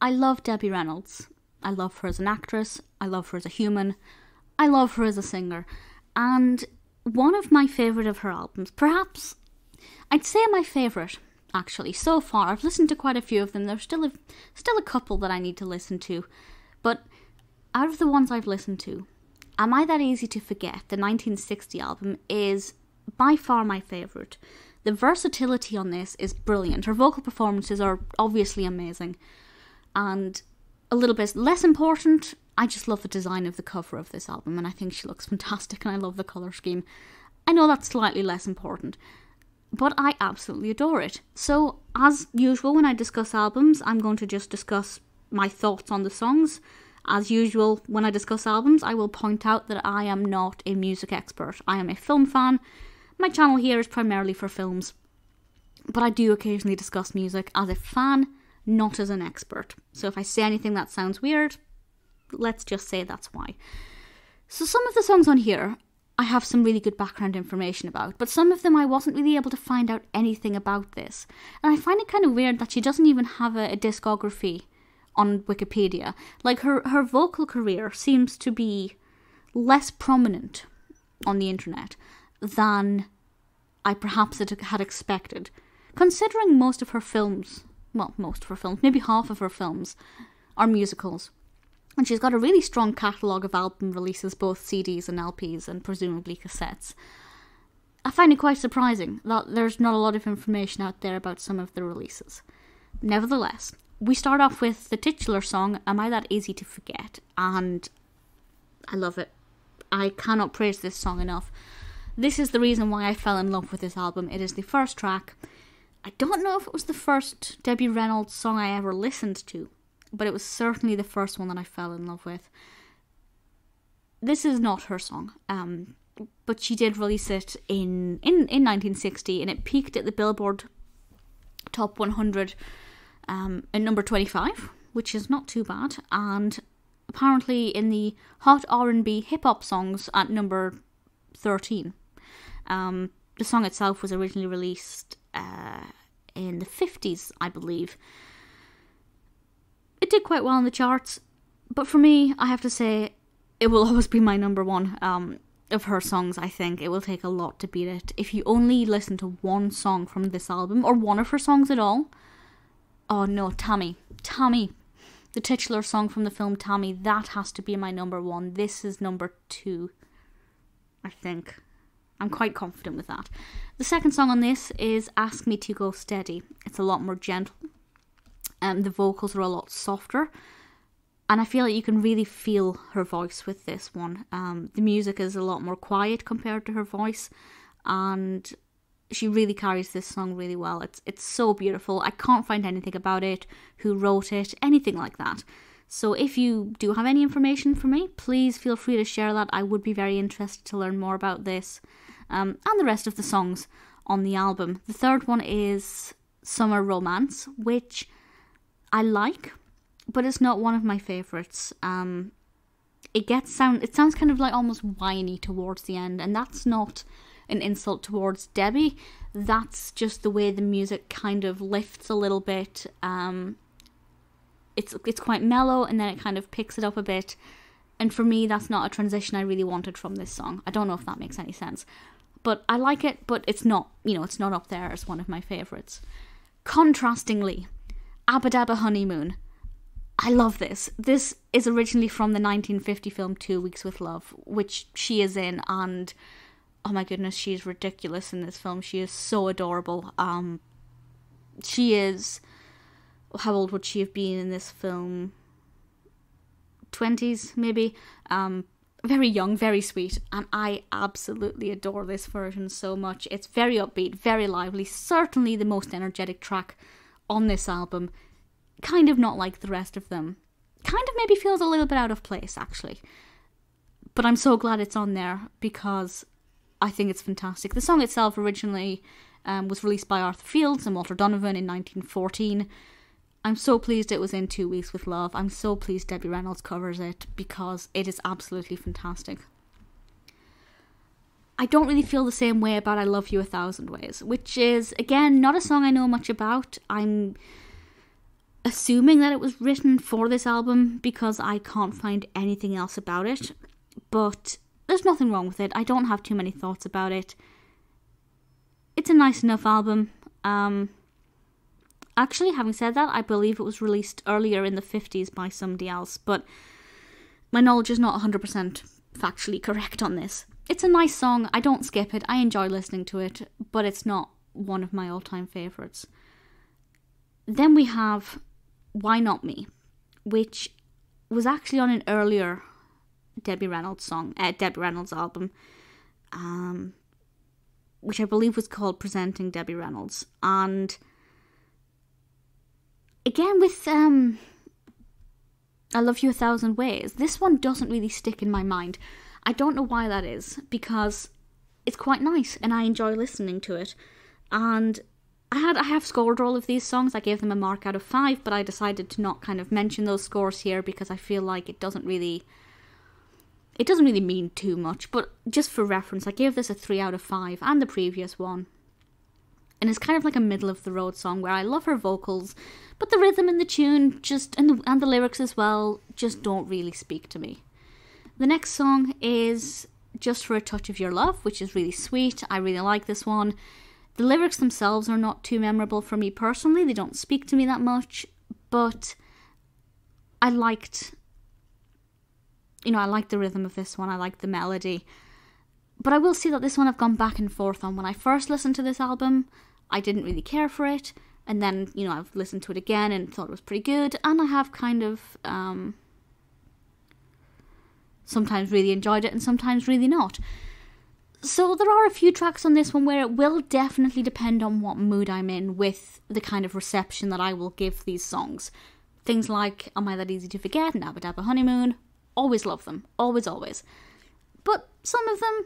I love Debbie Reynolds. I love her as an actress. I love her as a human. I love her as a singer. And one of my favourite of her albums, perhaps, I'd say my favourite, actually, so far. I've listened to quite a few of them. There's still a couple that I need to listen to. But out of the ones I've listened to, Am I That Easy to Forget, the 1960 album, is by far my favourite. The versatility on this is brilliant. Her vocal performances are obviously amazing. And a little bit less important, I just love the design of the cover of this album, and I think she looks fantastic, and I love the colour scheme. I know that's slightly less important, but I absolutely adore it. So, as usual, when I discuss albums, I'm going to just discuss my thoughts on the songs. As usual, when I discuss albums, I will point out that I am not a music expert. I am a film fan. My channel here is primarily for films, but I do occasionally discuss music as a fan, not as an expert. So if I say anything that sounds weird, let's just say that's why. So some of the songs on here, I have some really good background information about, but some of them I wasn't really able to find out anything about this. And I find it kind of weird that she doesn't even have a discography on Wikipedia. Like, her vocal career seems to be less prominent on the internet than I perhaps had expected, considering most of her films, maybe half of her films, are musicals. And she's got a really strong catalogue of album releases, both CDs and LPs, and presumably cassettes. I find it quite surprising that there's not a lot of information out there about some of the releases. Nevertheless, we start off with the titular song, Am I That Easy to Forget? And I love it. I cannot praise this song enough. This is the reason why I fell in love with this album. It is the first track. I don't know if it was the first Debbie Reynolds song I ever listened to, but it was certainly the first one that I fell in love with. This is not her song, but she did release it in 1960, and it peaked at the Billboard Top 100 at number 25, which is not too bad, and apparently in the Hot R&B hip-hop songs at number 13. The song itself was originally released in the 50s, I believe. It did quite well in the charts, but for me, I have to say, it will always be my number one of her songs, I think. It will take a lot to beat it. If you only listen to one song from this album, or one of her songs at all, oh no, Tammy, the titular song from the film Tammy, that has to be my number one. This is number 2, I think. I'm quite confident with that. The second song on this is Ask Me to Go Steady. It's a lot more gentle. The vocals are a lot softer. And I feel like you can really feel her voice with this one. The music is a lot more quiet compared to her voice. And she really carries this song really well. It's so beautiful. I can't find anything about it, who wrote it, anything like that. So if you do have any information for me, please feel free to share that. I would be very interested to learn more about this. And the rest of the songs on the album. The third one is Summer Romance, which I like, but it's not one of my favourites. It sounds kind of like almost whiny towards the end, and that's not an insult towards Debbie. That's just the way the music kind of lifts a little bit. It's quite mellow, and then it kind of picks it up a bit. And for me, that's not a transition I really wanted from this song. I don't know if that makes any sense. But I like it, but it's not, it's not up there as one of my favourites. Contrastingly, Daba Honeymoon. I love this. This is originally from the 1950 film 2 Weeks with Love, which she is in, and oh my goodness, she is ridiculous in this film. She is so adorable. She is, how old would she have been in this film? 20s, maybe? Very young, very sweet, and I absolutely adore this version so much. It's very upbeat, very lively, certainly the most energetic track on this album. Kind of not like the rest of them. Kind of maybe feels a little bit out of place, actually. But I'm so glad it's on there, because I think it's fantastic. The song itself originally was released by Arthur Fields and Walter Donovan in 1914. I'm so pleased it was in 2 Weeks with Love. I'm so pleased Debbie Reynolds covers it, because it is absolutely fantastic. I don't really feel the same way about I Love You 1,000 Ways, which is, again, not a song I know much about. assuming that it was written for this album because I can't find anything else about it. But there's nothing wrong with it. I don't have too many thoughts about it. It's a nice enough album. Actually, having said that, I believe it was released earlier in the 50s by somebody else, but my knowledge is not 100% factually correct on this. It's a nice song. I don't skip it. I enjoy listening to it, but it's not one of my all-time favourites. Then we have Why Not Me, which was actually on an earlier Debbie Reynolds album, which I believe was called Presenting Debbie Reynolds. And again with I Love You a Thousand Ways, this one doesn't really stick in my mind. I don't know why that is, because it's quite nice and I enjoy listening to it. And I have scored all of these songs. I gave them a mark out of 5, but I decided to not kind of mention those scores here because I feel like it doesn't really mean too much. But just for reference, I gave this a 3 out of 5 and the previous one. And it's kind of like a middle of the road song where I love her vocals, but the rhythm and the tune and the lyrics as well just don't really speak to me. The next song is Just for a Touch of Your Love, which is really sweet. I really like this one. The lyrics themselves are not too memorable for me personally. They don't speak to me that much, but I liked the rhythm of this one. I liked the melody. But I will say that this one I've gone back and forth on. When I first listened to this album, I didn't really care for it. And then, I've listened to it again and thought it was pretty good. And I have kind of sometimes really enjoyed it and sometimes really not. So there are a few tracks on this one where it will definitely depend on what mood I'm in with the kind of reception that I will give these songs. Things like Am I That Easy to Forget and Daba Honeymoon. Always love them. Always, always. But some of them,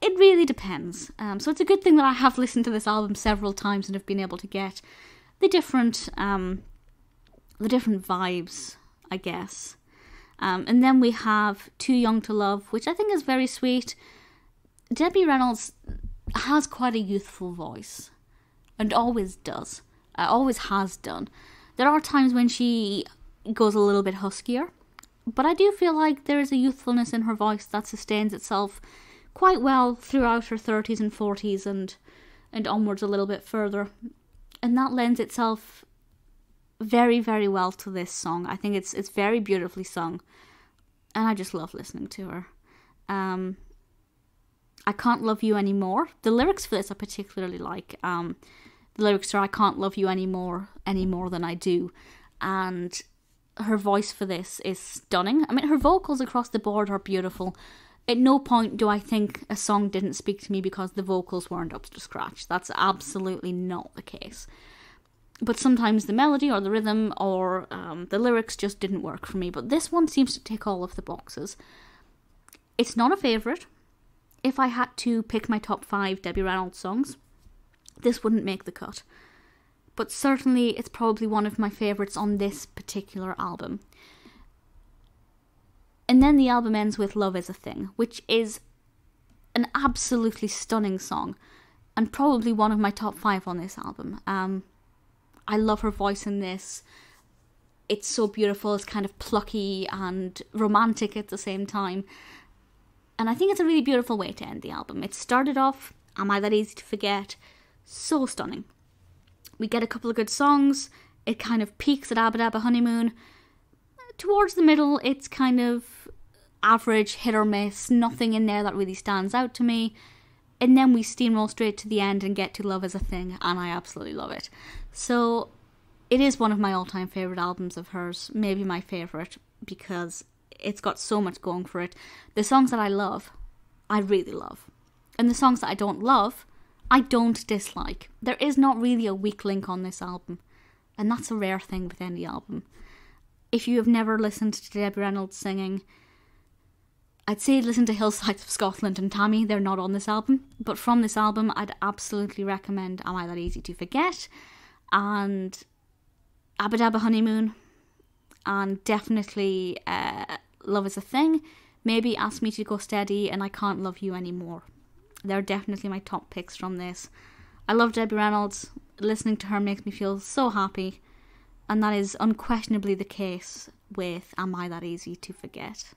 it really depends. So it's a good thing that I have listened to this album several times and have been able to get the different vibes, I guess. And then we have Too Young to Love, which I think is very sweet. Debbie Reynolds has quite a youthful voice, and always does. Always has done. There are times when she goes a little bit huskier, but I do feel like there is a youthfulness in her voice that sustains itself quite well throughout her 30s and 40s and onwards a little bit further. And that lends itself very, very well to this song. I think it's very beautifully sung, and I just love listening to her. I Can't Love You Anymore. The lyrics for this I particularly like. The lyrics are I can't love you any more than I do, and her voice for this is stunning. I mean, her vocals across the board are beautiful. At no point do I think a song didn't speak to me because the vocals weren't up to scratch. That's absolutely not the case. But sometimes the melody or the rhythm or the lyrics just didn't work for me. But this one seems to tick all of the boxes. It's not a favourite. If I had to pick my top 5 Debbie Reynolds songs, this wouldn't make the cut. But certainly it's probably one of my favourites on this particular album. And then the album ends with Love Is a Thing, which is an absolutely stunning song and probably one of my top 5 on this album. I love her voice in this. It's so beautiful. It's kind of plucky and romantic at the same time. And I think it's a really beautiful way to end the album. It started off, Am I That Easy to Forget? So stunning. We get a couple of good songs. It kind of peaks at Daba Honeymoon. Towards the middle, it's kind of average, hit or miss. Nothing in there that really stands out to me. And then we steamroll straight to the end and get to Love Is a Thing, and I absolutely love it. So it is one of my all-time favourite albums of hers, maybe my favourite, because it's got so much going for it. The songs that I love, I really love. And the songs that I don't love, I don't dislike. There is not really a weak link on this album, and that's a rare thing with any album. If you have never listened to Debbie Reynolds singing, I'd say listen to Hillsides of Scotland and Tammy. They're not on this album. But from this album, I'd absolutely recommend Am I That Easy to Forget? And Daba Honeymoon. And definitely Love Is a Thing. Maybe Ask Me to Go Steady and I Can't Love You Anymore. They're definitely my top picks from this. I love Debbie Reynolds. Listening to her makes me feel so happy. And that is unquestionably the case with Am I That Easy to Forget?